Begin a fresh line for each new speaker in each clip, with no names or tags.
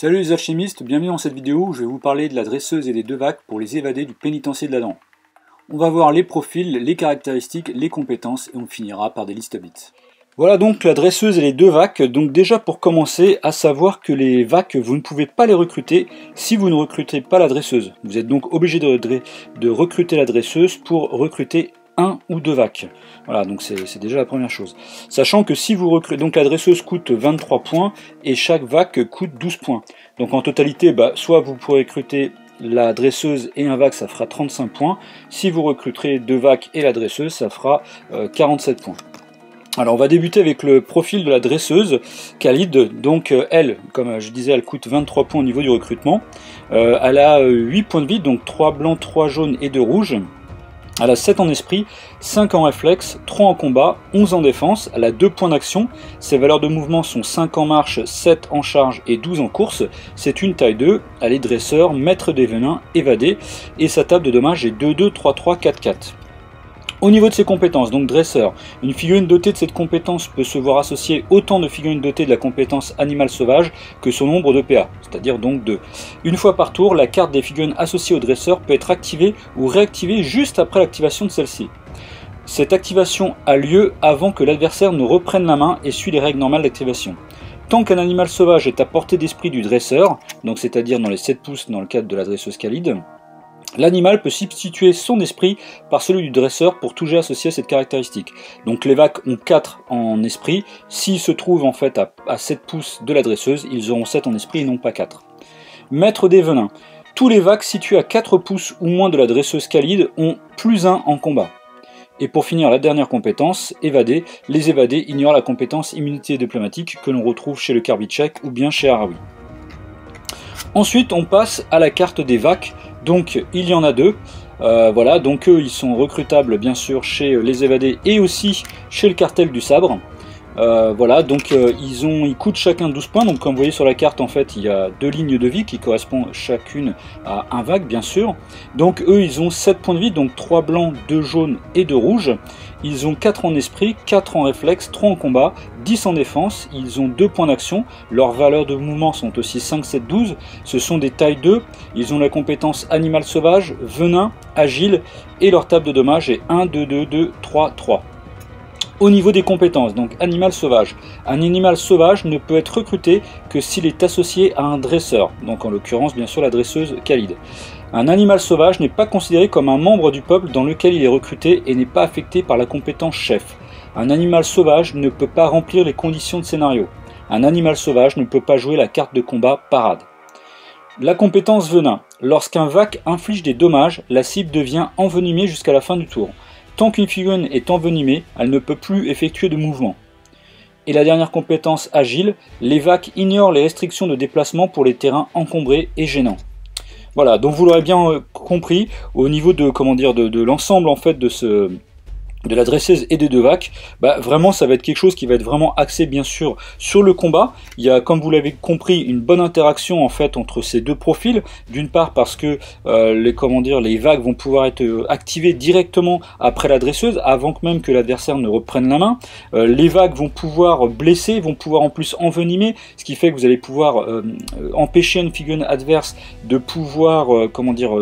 Salut les alchimistes, bienvenue dans cette vidéo où je vais vous parler de la dresseuse et des deux vacs pour les évadés du pénitencier de l'Adam. On va voir les profils, les caractéristiques, les compétences et on finira par des listes bits. Voilà donc la dresseuse et les deux vacs. Donc déjà pour commencer, à savoir que les vacs, vous ne pouvez pas les recruter si vous ne recrutez pas la dresseuse. Vous êtes donc obligé de recruter la dresseuse pour recruter un ou deux vacs. Voilà, donc c'est déjà la première chose. Sachant que si vous recrutez, donc la dresseuse coûte 23 points et chaque vac coûte 12 points. Donc en totalité, soit vous pourrez recruter la dresseuse et un vac, ça fera 35 points. Si vous recruterez deux vacs et la dresseuse, ça fera 47 points. Alors on va débuter avec le profil de la dresseuse Khalid. Donc elle, comme je disais, elle coûte 23 points au niveau du recrutement. Elle a 8 points de vie, donc 3 blancs, 3 jaunes et 2 rouges. Elle a 7 en esprit, 5 en réflexe, 3 en combat, 11 en défense, elle a 2 points d'action, ses valeurs de mouvement sont 5 en marche, 7 en charge et 12 en course, c'est une taille 2, elle est dresseur, maître des venins, évadé, et sa table de dommages est 2-2, 3-3, 4-4. Au niveau de ses compétences, donc dresseur, une figurine dotée de cette compétence peut se voir associer autant de figurines dotées de la compétence animal sauvage que son nombre de PA, c'est-à-dire donc 2. Une fois par tour, la carte des figurines associées au dresseur peut être activée ou réactivée juste après l'activation de celle-ci. Cette activation a lieu avant que l'adversaire ne reprenne la main et suit les règles normales d'activation. Tant qu'un animal sauvage est à portée d'esprit du dresseur, donc c'est-à-dire dans les 7 pouces dans le cadre de la dresseuse Khalid, l'animal peut substituer son esprit par celui du dresseur pour tout jet associé à cette caractéristique. Donc les vacs ont 4 en esprit, s'ils se trouvent en fait à 7 pouces de la dresseuse, ils auront 7 en esprit et non pas 4. Maître des venins. Tous les vacs situés à 4 pouces ou moins de la dresseuse Khalid ont plus 1 en combat. Et pour finir, la dernière compétence, évadé. Les évadés ignorent la compétence immunité diplomatique que l'on retrouve chez le Karbitchek ou bien chez Arawi. Ensuite, on passe à la carte des vacs. Donc, il y en a 2. Voilà, donc eux, ils sont recrutables bien sûr chez les évadés et aussi chez le cartel du sabre. Voilà, donc ils coûtent chacun 12 points. Donc, comme vous voyez sur la carte, en fait, il y a 2 lignes de vie qui correspondent chacune à un vac, bien sûr. Donc, eux, ils ont 7 points de vie, donc 3 blancs, 2 jaunes et 2 rouges. Ils ont 4 en esprit, 4 en réflexe, 3 en combat, 10 en défense, ils ont 2 points d'action, leurs valeurs de mouvement sont aussi 5, 7, 12, ce sont des tailles 2, ils ont la compétence animal sauvage, venin, agile, et leur table de dommages est 1, 2, 2, 2, 3, 3. Au niveau des compétences, donc animal sauvage. Un animal sauvage ne peut être recruté que s'il est associé à un dresseur, donc en l'occurrence bien sûr la dresseuse Khalid. Un animal sauvage n'est pas considéré comme un membre du peuple dans lequel il est recruté et n'est pas affecté par la compétence chef. Un animal sauvage ne peut pas remplir les conditions de scénario. Un animal sauvage ne peut pas jouer la carte de combat parade. La compétence venin. Lorsqu'un vac inflige des dommages, la cible devient envenimée jusqu'à la fin du tour. Tant qu'une figurine est envenimée, elle ne peut plus effectuer de mouvement. Et la dernière compétence agile, les vacs ignorent les restrictions de déplacement pour les terrains encombrés et gênants. Voilà, donc vous l'aurez bien compris, au niveau de l'ensemble en fait de la dresseuse et des deux vacs, vraiment ça va être quelque chose qui va être vraiment axé bien sûr sur le combat. Il y a, comme vous l'avez compris, une bonne interaction en fait entre ces deux profils, d'une part parce que les vacs vont pouvoir être activés directement après la dresseuse, avant que même que l'adversaire ne reprenne la main. Les vacs vont pouvoir blesser, vont pouvoir en plus envenimer, ce qui fait que vous allez pouvoir empêcher une figurine adverse de pouvoir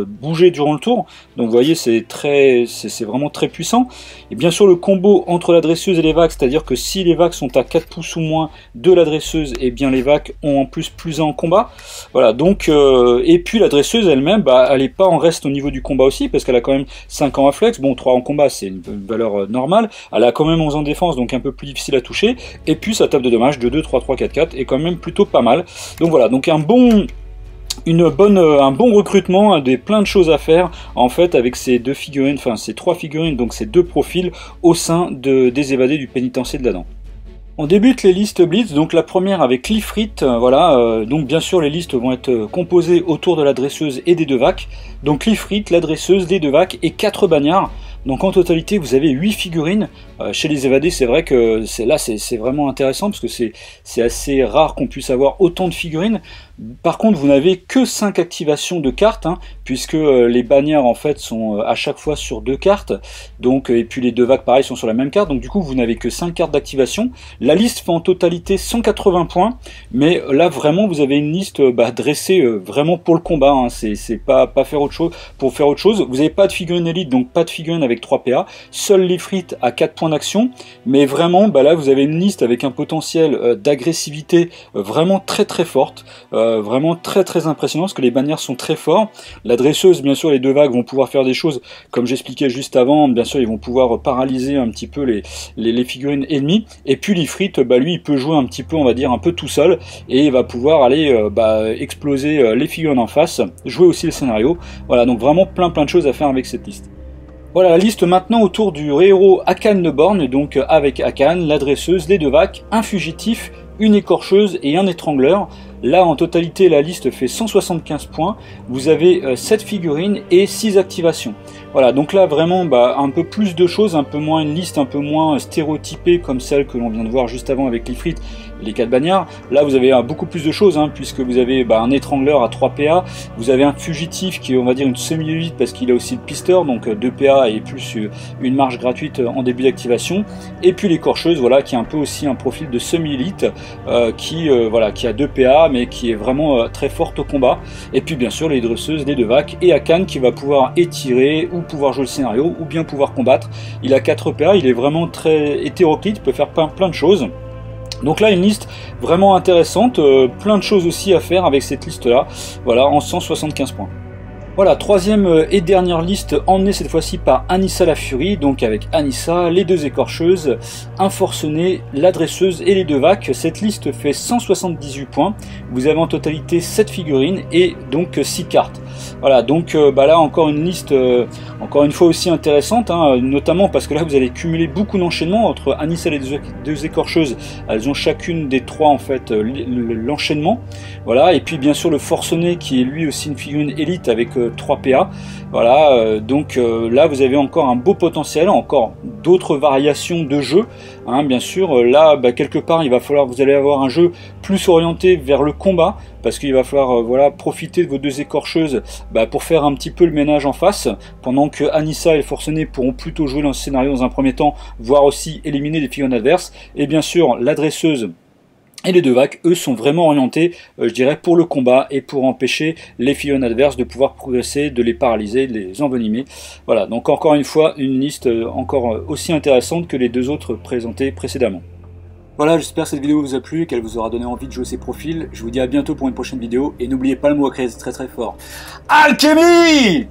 bouger durant le tour. Donc vous voyez, c'est vraiment très puissant. Et bien sûr le combo entre la dresseuse et les vacs, c'est-à-dire que si les vacs sont à 4 pouces ou moins de la dresseuse, et bien les vacs ont en plus 1 en combat. Voilà, donc et puis la dresseuse elle-même, elle n'est pas en reste au niveau du combat aussi, parce qu'elle a quand même 5 en réflexe, bon 3 en combat c'est une valeur normale, elle a quand même 11 en défense, donc un peu plus difficile à toucher, et puis sa table de dommages de 2, 3, 3, 4, 4 est quand même plutôt pas mal. Donc voilà, donc un bon recrutement, plein de choses à faire en fait avec ces deux figurines, enfin ces 3 figurines, donc ces 2 profils au sein des évadés du pénitencier de l'Adam. On débute les listes Blitz, donc la première avec l'Ifrit, voilà, donc bien sûr les listes vont être composées autour de la dresseuse et des deux vacs, donc l'Ifrit, la dresseuse, les deux vacs et 4 bagnards. Donc en totalité, vous avez 8 figurines. Chez les évadés, c'est vrai que c'est vraiment intéressant parce que c'est assez rare qu'on puisse avoir autant de figurines. Par contre, vous n'avez que 5 activations de cartes, hein, puisque les bannières en fait sont à chaque fois sur 2 cartes. Donc, et puis les 2 vagues pareil sont sur la même carte. Donc du coup, vous n'avez que 5 cartes d'activation. La liste fait en totalité 180 points. Mais là, vraiment, vous avez une liste dressée vraiment pour le combat. Hein. C'est pas faire autre chose. Pour faire autre chose, vous n'avez pas de figurine élite, donc pas de figurine avec 3 PA. Seul les frites à 4 points d'action. Mais vraiment, là, vous avez une liste avec un potentiel d'agressivité vraiment très forte. Vraiment très impressionnant parce que les bannières sont très forts. La dresseuse, bien sûr, les 2 vagues vont pouvoir faire des choses comme j'expliquais juste avant. Bien sûr, ils vont pouvoir paralyser un petit peu les figurines ennemies. Et puis l'Ifrit, lui, il peut jouer un petit peu, on va dire, un peu tout seul et il va pouvoir aller exploser les figurines en face, jouer aussi le scénario. Voilà, donc vraiment plein de choses à faire avec cette liste. Voilà la liste maintenant autour du héros Akan le Borgne, donc avec Akan, la dresseuse, les 2 vagues, un fugitif, une écorcheuse et un étrangleur. Là, en totalité, la liste fait 175 points. Vous avez 7 figurines et 6 activations. Voilà, donc là, vraiment, un peu plus de choses, un peu moins une liste un peu moins stéréotypée comme celle que l'on vient de voir juste avant avec l'Ifrit et les 4 bannières. Là, vous avez beaucoup plus de choses, hein, puisque vous avez un étrangleur à 3 PA. Vous avez un fugitif qui est, on va dire, une semi-élite parce qu'il a aussi le pisteur, donc 2 PA et plus une marge gratuite en début d'activation. Et puis l'écorcheuse, voilà, qui a un peu aussi un profil de semi-élite, qui a 2 PA, mais qui est vraiment très forte au combat. Et puis bien sûr les dresseuses, les 2 vagues et Akan qui va pouvoir étirer ou pouvoir jouer le scénario ou bien pouvoir combattre. Il a 4 PA, il est vraiment très hétéroclite, il peut faire plein de choses. Donc là une liste vraiment intéressante, plein de choses aussi à faire avec cette liste là, voilà, en 175 points. Voilà, troisième et dernière liste emmenée cette fois-ci par Anissa la Furie, donc avec Anissa, les 2 écorcheuses, un forcené, la dresseuse et les 2 vagues. Cette liste fait 178 points, vous avez en totalité 7 figurines et donc 6 cartes. Voilà, donc là encore une liste, encore une fois aussi intéressante, hein, notamment parce que là vous allez cumuler beaucoup d'enchaînements entre Anissa et les 2 écorcheuses. Elles ont chacune des 3 en fait l'enchaînement. Voilà, et puis bien sûr le forcené qui est lui aussi une figurine élite avec 3 PA. Voilà, donc là vous avez encore un beau potentiel, encore d'autres variations de jeu, hein, bien sûr. Là quelque part vous allez avoir un jeu plus orienté vers le combat, parce qu'il va falloir profiter de vos 2 écorcheuses pour faire un petit peu le ménage en face, pendant que Anissa et le forcené pourront plutôt jouer dans le scénario dans un premier temps, voire aussi éliminer des figurines adverses. Et bien sûr la dresseuse et les 2 vagues, eux, sont vraiment orientés, je dirais, pour le combat et pour empêcher les figurines adverses de pouvoir progresser, de les paralyser, de les envenimer. Voilà, donc encore une fois, une liste encore aussi intéressante que les 2 autres présentées précédemment. Voilà, j'espère que cette vidéo vous a plu et qu'elle vous aura donné envie de jouer ces profils. Je vous dis à bientôt pour une prochaine vidéo et n'oubliez pas le mot à créer très fort. Alchimie!